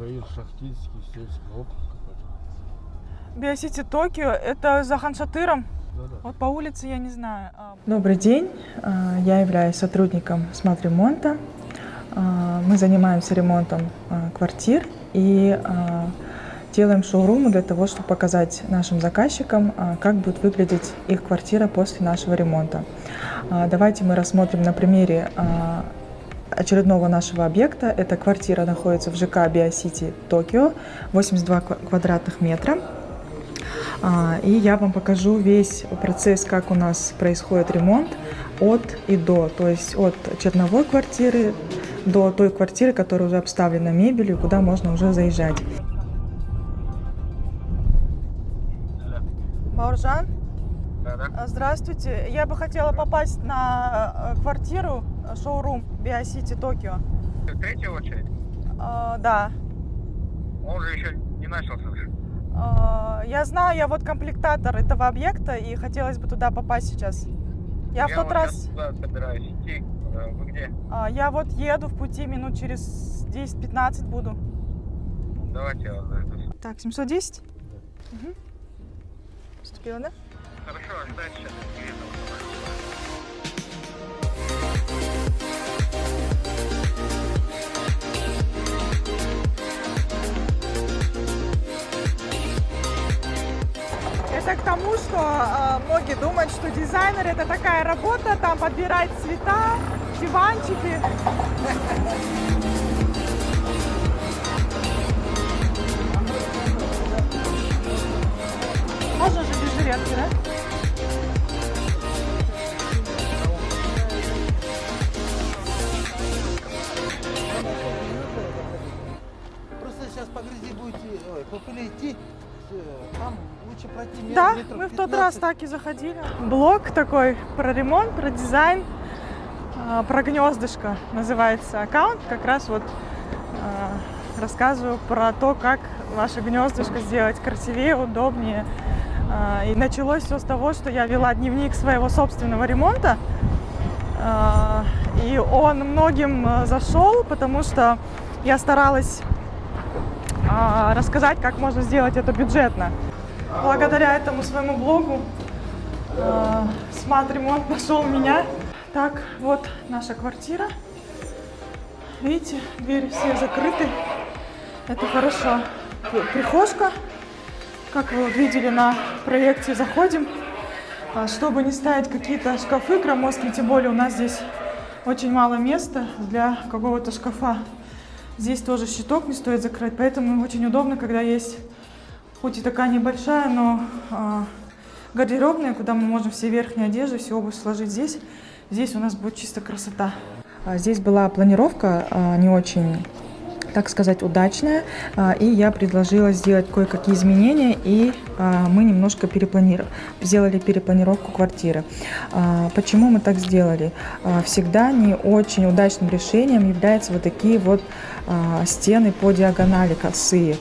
Каир Шахтинский, сельский округ какой-то. Биосити Токио, это за Ханшатыром? Да-да. Вот по улице я не знаю. Добрый день, я являюсь сотрудником СМАТ-ремонта. Мы занимаемся ремонтом квартир и делаем шоурумы для того, чтобы показать нашим заказчикам, как будет выглядеть их квартира после нашего ремонта. Давайте мы рассмотрим на примере очередного нашего объекта. Эта квартира находится в ЖК Биосити Токио, 82 квадратных метра. И я вам покажу весь процесс, как у нас происходит ремонт от и до. То есть от черновой квартиры до той квартиры, которая уже обставлена мебелью, куда можно уже заезжать. Бауржан? Да. Здравствуйте. Я бы хотела попасть на квартиру, шоурум Биосити Токио. Третья очередь? Да. Он же еще не начался. Я знаю, я вот комплектатор этого объекта, и хотелось бы туда попасть сейчас. Я в тот вот раз... туда собираюсь идти. Вы где? Я вот еду в пути, минут через 10-15 буду. Давайте я вас зайду. Так, 710? Угу. Поступила, да? Хорошо, ждать сейчас. Это к тому, что многие думают, что дизайнер это такая работа, там подбирать цвета, диванчики. Можно же без жилетки, да? Просто сейчас по грязи будете, по пыли идти, там лучше пройти метров Да, 15. мы в тот раз так и заходили. Блог такой про ремонт, про дизайн, про гнездышко называется аккаунт. Как раз вот рассказываю про то, как ваше гнездышко сделать красивее, удобнее. И началось все с того, что я вела дневник своего собственного ремонта. И он многим зашел, потому что я старалась рассказать, как можно сделать это бюджетно. Благодаря этому своему блогу СМАТ-ремонт нашел меня. Так, вот наша квартира. Видите, двери все закрыты. Это хорошо. Прихожка. Как вы вот видели на проекте, заходим. Чтобы не ставить какие-то шкафы громоздкие, тем более у нас здесь очень мало места для какого-то шкафа. Здесь тоже щиток не стоит закрыть, поэтому очень удобно, когда есть, хоть и такая небольшая, но гардеробная, куда мы можем все верхние одежды, всю обувь сложить здесь. Здесь у нас будет чисто красота. Здесь была планировка не очень, так сказать, удачная, и я предложила сделать кое-какие изменения, и мы немножко сделали перепланировку квартиры. Почему мы так сделали? Всегда не очень удачным решением являются вот такие вот стены по диагонали косые.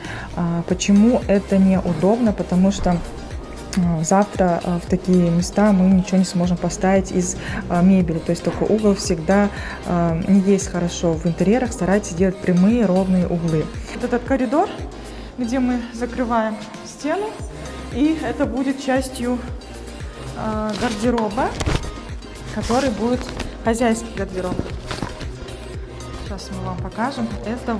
Почему это неудобно? Потому что завтра в такие места мы ничего не сможем поставить из мебели. То есть такой угол всегда не есть хорошо в интерьерах. Старайтесь делать прямые ровные углы. Вот этот коридор, где мы закрываем стену, и это будет частью гардероба, который будет хозяйский гардероб. Сейчас мы вам покажем. Это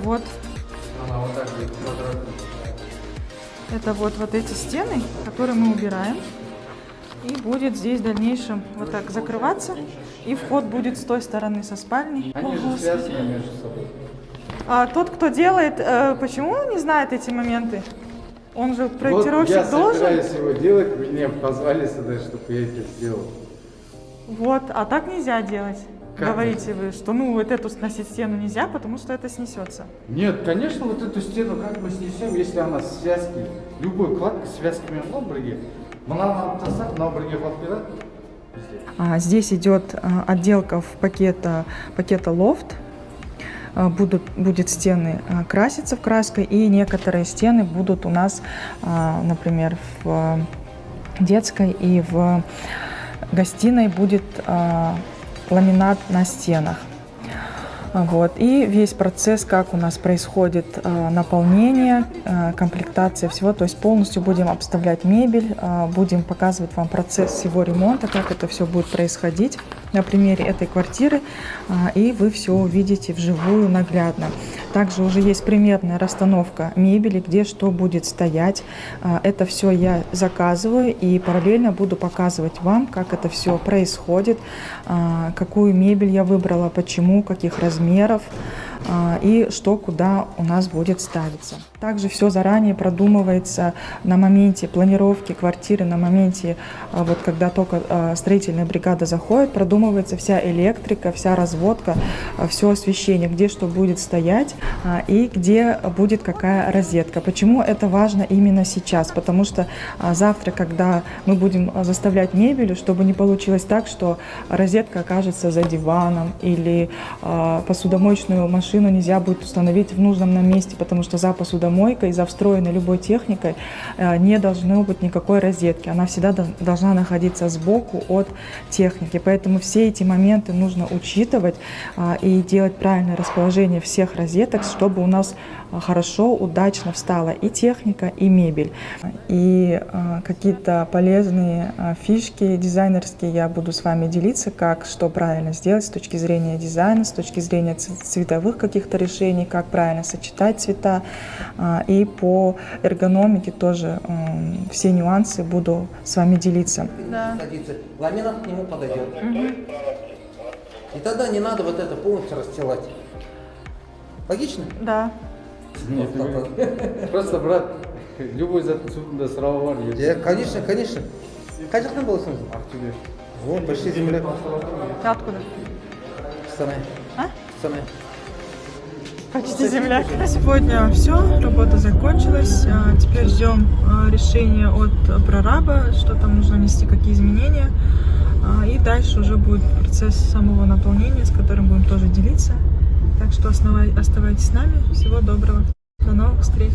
вот эти стены, которые мы убираем. И будет здесь в дальнейшем вот так закрываться. И вход будет с той стороны, со спальни. Они же связаны между собой. Тот, кто делает, почему не знает эти моменты? Он же проектировщик вот должен. Я собираюсь его делать, меня позвали сюда, чтобы я это сделал. Вот, а так нельзя делать. Как Говорите вы, что вот эту сносить стену нельзя, потому что это снесется. Нет, конечно, вот эту стену как мы снесем, если она с связки, любой кладка с связками на бриге. Здесь идет отделка в пакета лофт. Будет стены краситься в краску, и некоторые стены будут у нас, например, в детской и в гостиной будет ламинат на стенах. Вот. И весь процесс, как у нас происходит наполнение, комплектация всего, то есть полностью будем обставлять мебель, будем показывать вам процесс всего ремонта, как это все будет происходить на примере этой квартиры, и вы все увидите вживую, наглядно. Также уже есть примерная расстановка мебели, где что будет стоять. Это все я заказываю и параллельно буду показывать вам, как это все происходит, какую мебель я выбрала, почему, каких размеров и что куда у нас будет ставиться. Также все заранее продумывается на моменте планировки квартиры, на моменте, вот когда только строительная бригада заходит, продумывается вся электрика, вся разводка, все освещение, где что будет стоять и где будет какая розетка. Почему это важно именно сейчас? Потому что завтра, когда мы будем заставлять мебель, чтобы не получилось так, что розетка окажется за диваном или посудомоечную машину нельзя будет установить в нужном нам месте, потому что за посудомойкой, за встроенной любой техникой не должно быть никакой розетки. Она всегда должна находиться сбоку от техники. Поэтому все эти моменты нужно учитывать и делать правильное расположение всех розеток, чтобы у нас хорошо, удачно встала и техника, и мебель. И какие-то полезные фишки дизайнерские я буду с вами делиться, как что правильно сделать с точки зрения дизайна, с точки зрения цветовых каких-то решений, как правильно сочетать цвета. И по эргономике тоже все нюансы буду с вами делиться. Да. Садится, ламинат к нему подойдет. И тогда не надо вот это полностью расстилать. Логично? Да. Нет, просто, брат, любой затыльный сразу var. Конечно, конечно. Kaç yıldan боласың? Ақтөбе. Вот, почти земля. Ты откуда? Костанай. А? Костанай. Почти земля. На сегодня все, работа закончилась. Теперь ждем решения от прораба, что там нужно внести, какие изменения. И дальше уже будет процесс самого наполнения, с которым будем тоже делиться. Так что оставайтесь с нами. Всего доброго. До новых встреч.